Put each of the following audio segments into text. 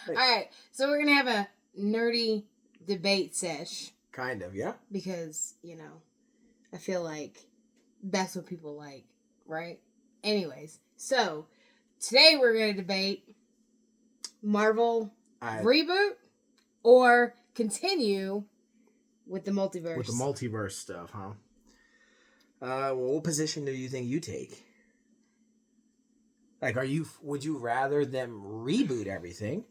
right, so we're gonna have a nerdy debate sesh. Kind of, yeah. Because, I feel like that's what people like, right? Anyways, so today we're gonna debate Marvel reboot or continue with the multiverse. With the multiverse stuff, huh? Well, what position do you think you take? Like, would you rather them reboot everything,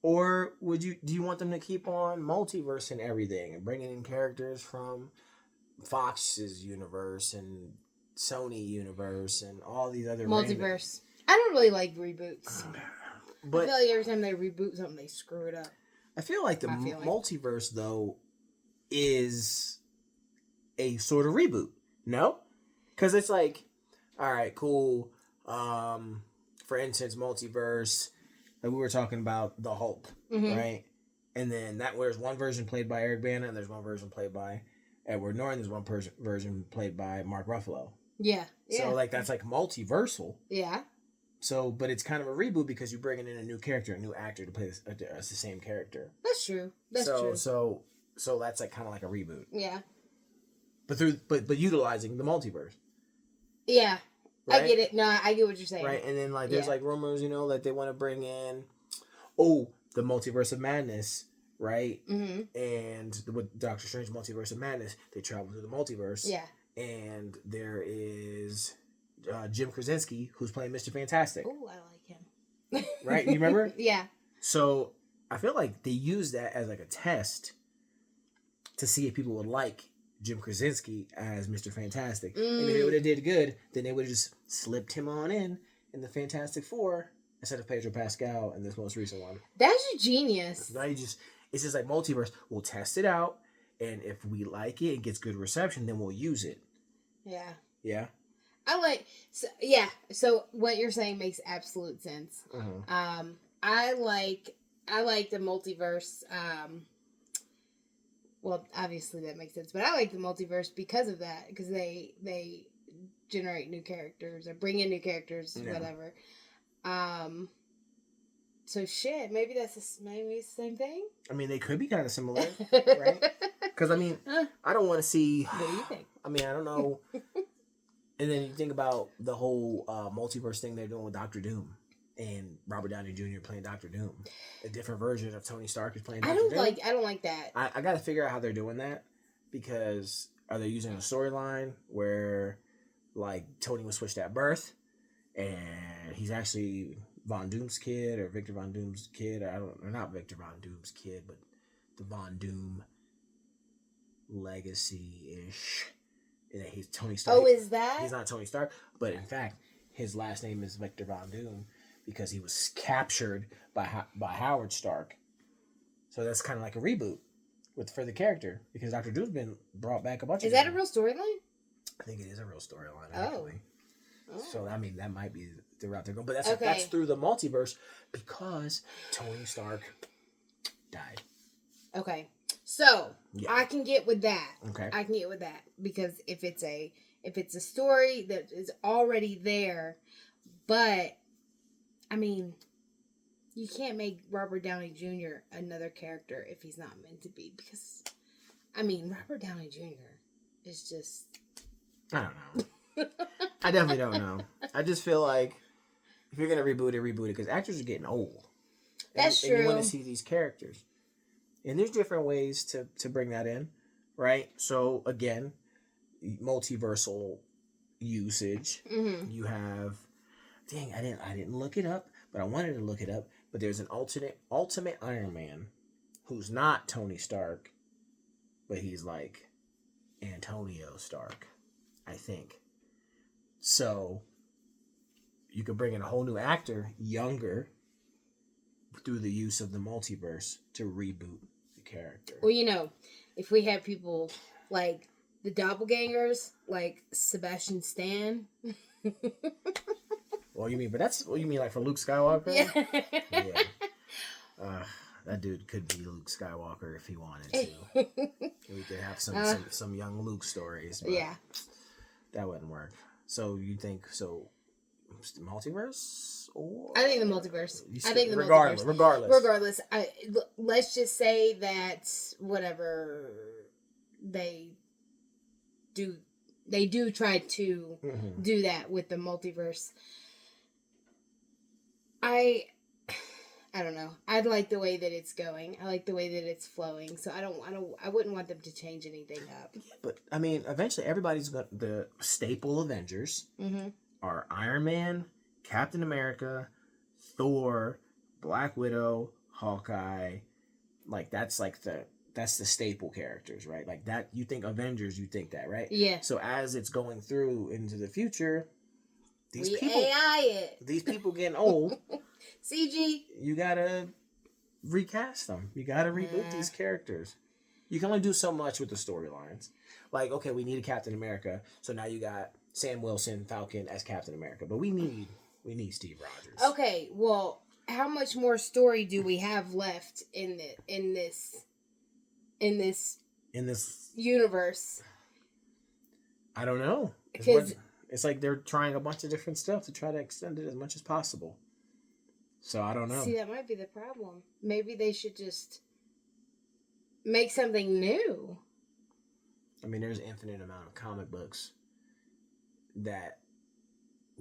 or do you want them to keep on multiverse and everything and bringing in characters from Fox's universe and Sony universe and all these other multiverse? I don't really like reboots, but I feel like every time they reboot something, they screw it up. I feel like the multiverse though is a sort of reboot. No, because it's like, all right, cool. For instance, multiverse, like we were talking about the Hulk, right? And then there's one version played by Eric Bana, and there's one version played by Edward Norton. There's one version played by Mark Ruffalo. Yeah. So like that's like multiversal. Yeah. So, but it's kind of a reboot because you're bringing in a new character, a new actor to play the same character. That's true. That's true. So that's like kind of like a reboot. Yeah. But utilizing the multiverse. Yeah. Right? I get it. No, I get what you're saying. Right, and then like there's like rumors, that they want to bring in, the Multiverse of Madness, right? Mm-hmm. And with Doctor Strange Multiverse of Madness, they travel through the multiverse. Yeah. And there is Jim Krasinski, who's playing Mr. Fantastic. Oh, I like him. Right, you remember? Yeah. So I feel like they use that as like a test to see if people would like Jim Krasinski as Mr. Fantastic. And if it would have did good, then they would have just slipped him on in the Fantastic Four instead of Pedro Pascal in this most recent one. That's a genius. Now it's just like multiverse. We'll test it out, and if we like it and gets good reception, then we'll use it. Yeah. Yeah? So what you're saying makes absolute sense. Mm-hmm. I like the multiverse. Well, obviously that makes sense, but I like the multiverse because of that, because they generate new characters or bring in new characters, whatever. So shit, maybe it's the same thing. I mean, they could be kind of similar, right? Because I don't want to see. What do you think? I don't know. And then you think about the whole multiverse thing they're doing with Doctor Doom. And Robert Downey Jr. playing Doctor Doom. A different version of Tony Stark is playing Doctor Doom. I don't like that. I got to figure out how they're doing that, because are they using a storyline where like Tony was switched at birth and he's actually Von Doom's kid, or Victor Von Doom's kid, or not Victor Von Doom's kid, but the Von Doom legacy-ish. And he's Tony Stark. Oh, is that? He's not Tony Stark, but in fact, his last name is Victor Von Doom, because he was captured by Howard Stark. So that's kind of like a reboot for the character, because Dr. Doom's been brought back a bunch of times. Is that a real storyline? I think it is a real storyline, actually. Oh. So, that might be the route they're going. But that's through the multiverse, because Tony Stark died. Okay. So, I can get with that. Okay. I can get with that, because if it's a story that is already there, but you can't make Robert Downey Jr. another character if he's not meant to be, because, Robert Downey Jr. is just... I don't know. I definitely don't know. I just feel like if you're going to reboot it, because actors are getting old. That's true. And you want to see these characters. And there's different ways to bring that in, right? So, again, multiversal usage. Mm-hmm. You have... Dang, I didn't look it up, but I wanted to look it up. But there's an ultimate Iron Man who's not Tony Stark, but he's like Antonio Stark, I think. So you could bring in a whole new actor, younger, through the use of the multiverse to reboot the character. Well, if we have people like the doppelgangers, like Sebastian Stan. Well, you mean like for Luke Skywalker? Yeah. That dude could be Luke Skywalker if he wanted to. We could have some young Luke stories. But yeah. That wouldn't work. So you think multiverse, or I think the multiverse. Regardless. Regardless, let's just say that whatever they do try to do that with the multiverse. I don't know. I like the way that it's going. I like the way that it's flowing. So I wouldn't want them to change anything up. Yeah, but I mean, eventually everybody's got the staple Avengers are Iron Man, Captain America, Thor, Black Widow, Hawkeye. Like that's the staple characters, right? Like that, you think Avengers, you think that, right? Yeah. So as it's going through into the future, these people getting old. CG. You gotta recast them. You gotta reboot these characters. You can only do so much with the storylines. Like, okay, we need a Captain America, so now you got Sam Wilson, Falcon as Captain America, but we need Steve Rogers. Okay, well, how much more story do we have left in this universe? I don't know. Because it's like they're trying a bunch of different stuff to try to extend it as much as possible. So I don't know. See, that might be the problem. Maybe they should just make something new. I mean, there's an infinite amount of comic books that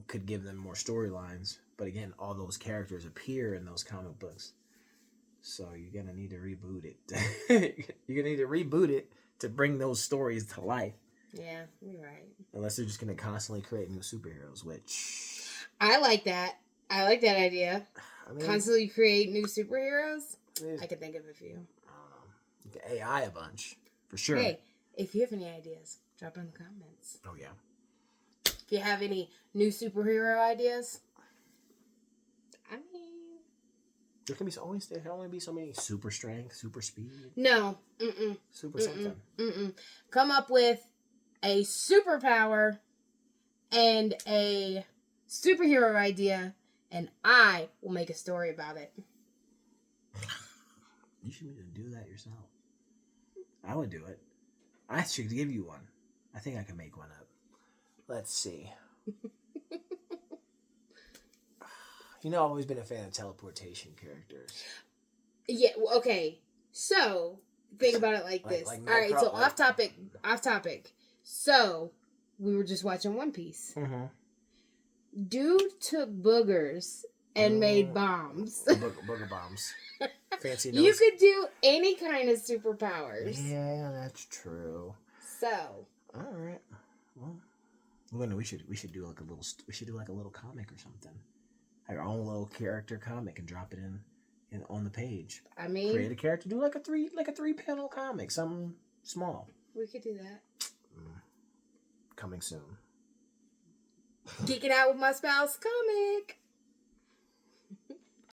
could give them more storylines. But again, all those characters appear in those comic books. So you're going to need to reboot it. You're going to need to reboot it to bring those stories to life. Yeah, you're right. Unless they're just going to constantly create new superheroes, which... I like that. I like that idea. I mean, constantly create new superheroes? I can think of a few. I don't know. You can AI a bunch, for sure. Hey, if you have any ideas, drop it in the comments. Oh, yeah. If you have any new superhero ideas, I mean... There can only be so many super strength, super speed. No. Super something. Come up with a superpower and a superhero idea, and I will make a story about it. You should do that yourself. I would do it. I should give you one. I think I can make one up. Let's see. I've always been a fan of teleportation characters. Yeah, okay. So, think about it like this. Alright, so off topic. So, we were just watching One Piece. Mm-hmm. Dude took boogers and made bombs. Booger bombs. Fancy nose. You could do any kind of superpowers. Yeah, that's true. So. All right. Well, we should do like a little comic or something. Like our own little character comic and drop it in on the page. I mean, create a character, do like a 3-panel comic, something small. We could do that. Coming soon. Geeking out with my spouse comic.